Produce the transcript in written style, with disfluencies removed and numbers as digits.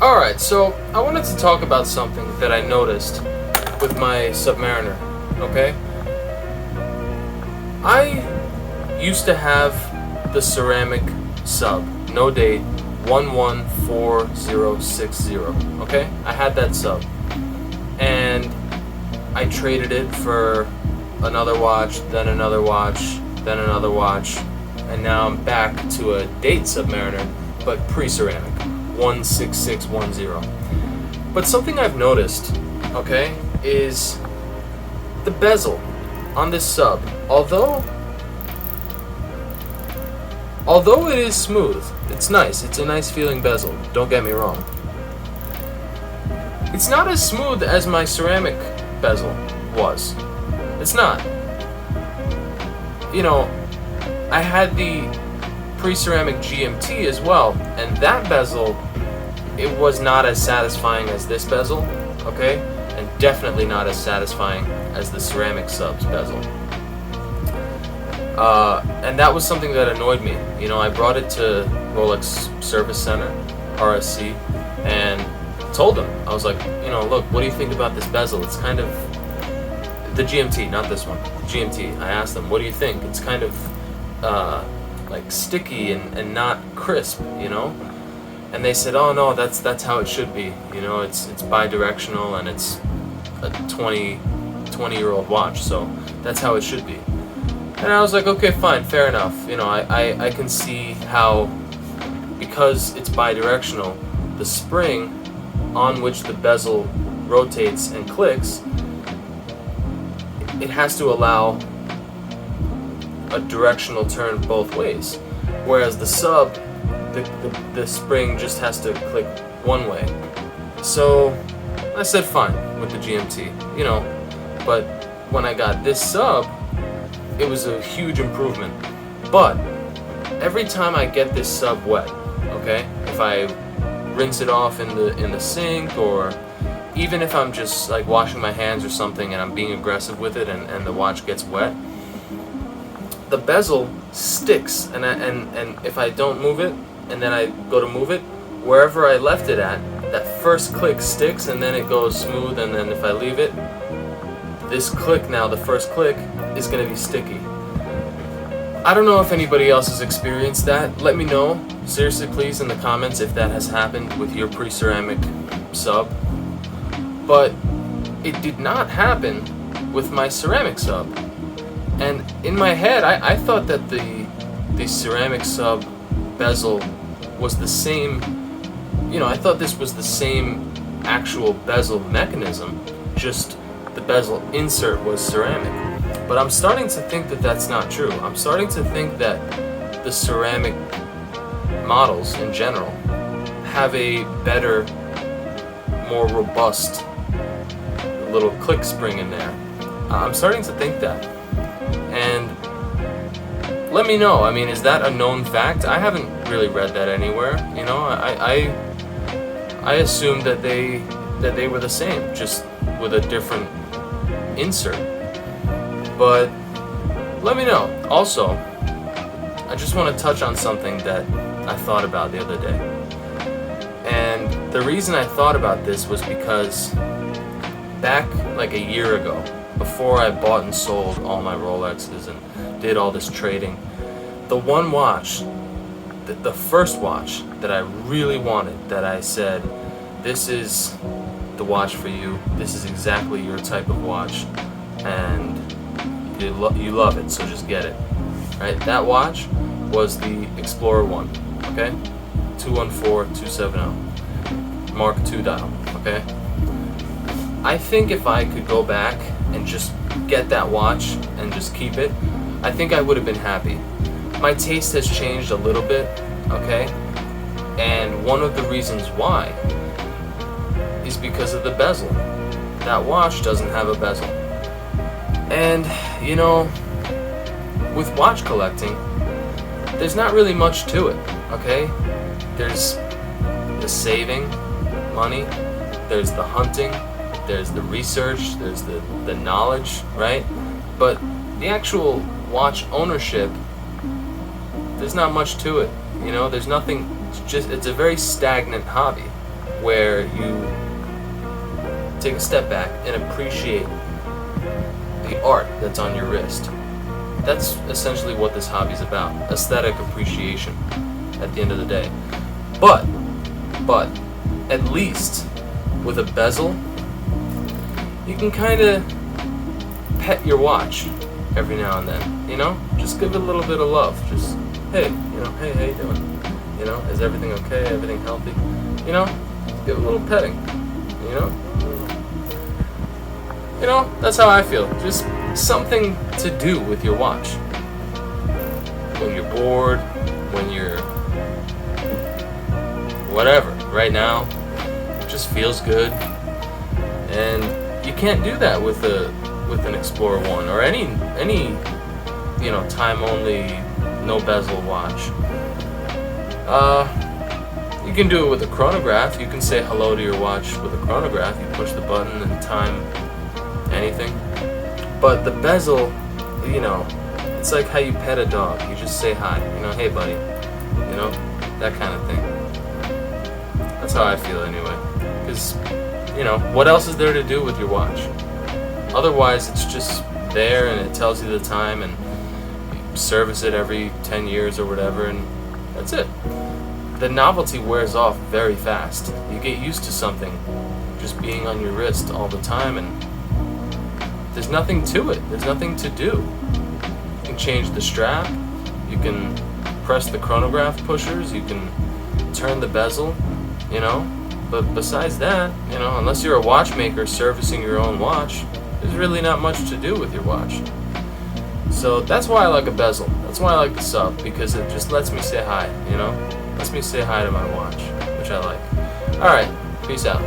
Alright, so I wanted to talk about something that I noticed with my Submariner, okay? I used to have the ceramic sub, no date, 114060, okay? I had that sub. And I traded it for another watch, then another watch, then another watch, and now I'm back to a date Submariner, but pre-ceramic. 16610. But something I've noticed, okay, is the bezel on this sub. Although it is smooth, it's nice. It's a nice feeling bezel. Don't get me wrong. It's not as smooth as my ceramic bezel was. It's not. You know, I had the pre-ceramic GMT as well, and that bezel, it was not as satisfying as this bezel, okay? And definitely not as satisfying as the ceramic sub's bezel. And that was something that annoyed me. You know, I brought it to Rolex Service Center, RSC, and told them, I was like, you know, look, what do you think about this bezel? It's kind of, the GMT, not this one, the GMT. I asked them, what do you think? It's kind of, like sticky and not crisp, you know? And they said, oh no, that's how it should be. You know, it's bi-directional and it's a 20-year-old watch, so that's how it should be. And I was like, okay, fine, fair enough. You know, I can see how, because it's bi-directional, the spring on which the bezel rotates and clicks, it has to allow a directional turn both ways, whereas the sub, the spring just has to click one way. So I said fine with the GMT, you know, but when I got this sub, it was a huge improvement. But every time I get this sub wet, okay, if I rinse it off in the sink, or even if I'm just like washing my hands or something and I'm being aggressive with it and the watch gets wet, the bezel sticks, and if I don't move it and then I go to move it, wherever I left it at, that first click sticks and then it goes smooth, and then if I leave it, this click now, the first click, is going to be sticky. I don't know if anybody else has experienced that. Let me know, seriously please, in the comments if that has happened with your pre-ceramic sub. But it did not happen with my ceramic sub. And in my head, I thought that the ceramic sub bezel was the same, you know, I thought this was the same actual bezel mechanism, just the bezel insert was ceramic. But I'm starting to think that that's not true. I'm starting to think that the ceramic models in general have a better, more robust little click spring in there. I'm starting to think that. And let me know. I mean, is that a known fact? I haven't really read that anywhere. You know, I assumed that they were the same, just with a different insert. But let me know. Also, I just want to touch on something that I thought about the other day. And the reason I thought about this was because back like a year ago, before I bought and sold all my Rolexes and did all this trading, the one watch, the first watch that I really wanted, that I said, this is the watch for you, this is exactly your type of watch, and you love it, so just get it. Right? That watch was the Explorer 1, okay? 214270, Mark II dial, okay? I think if I could go back and just get that watch and just keep it, I think I would have been happy. My taste has changed a little bit, okay? And one of the reasons why is because of the bezel. That watch doesn't have a bezel. And, you know, with watch collecting, there's not really much to it, okay? There's the saving money, there's the hunting, there's the research, there's the knowledge, right? But the actual watch ownership, there's not much to it, you know? There's nothing, it's a very stagnant hobby. where you take a step back and appreciate the art that's on your wrist. That's essentially what this hobby is about, aesthetic appreciation at the end of the day. But at least with a bezel, you can kind of pet your watch every now and then, you know? Just give it a little bit of love. Just, hey, you know, hey, how you doing? You know, is everything okay? Everything healthy? You know, just give it a little petting, you know? You know, that's how I feel. Just something to do with your watch. When you're bored, when you're whatever, right now, it just feels good. And you can't do that with an Explorer 1 or any you know, time only, no bezel watch. You can do it with a chronograph. You can say hello to your watch with a chronograph. You push the button and time anything. But the bezel, you know, it's like how you pet a dog. You just say hi, you know, hey buddy, you know, that kind of thing. That's how I feel anyway. Because, you know, what else is there to do with your watch? Otherwise, it's just there and it tells you the time and you service it every 10 years or whatever, and that's it. The novelty wears off very fast. You get used to something just being on your wrist all the time, and there's nothing to it. There's nothing to do. You can change the strap. You can press the chronograph pushers. You can turn the bezel, you know. But besides that, you know, unless you're a watchmaker servicing your own watch, there's really not much to do with your watch. So that's why I like a bezel. That's why I like the sub, because it just lets me say hi, you know. Lets me say hi to my watch, which I like. Alright, peace out.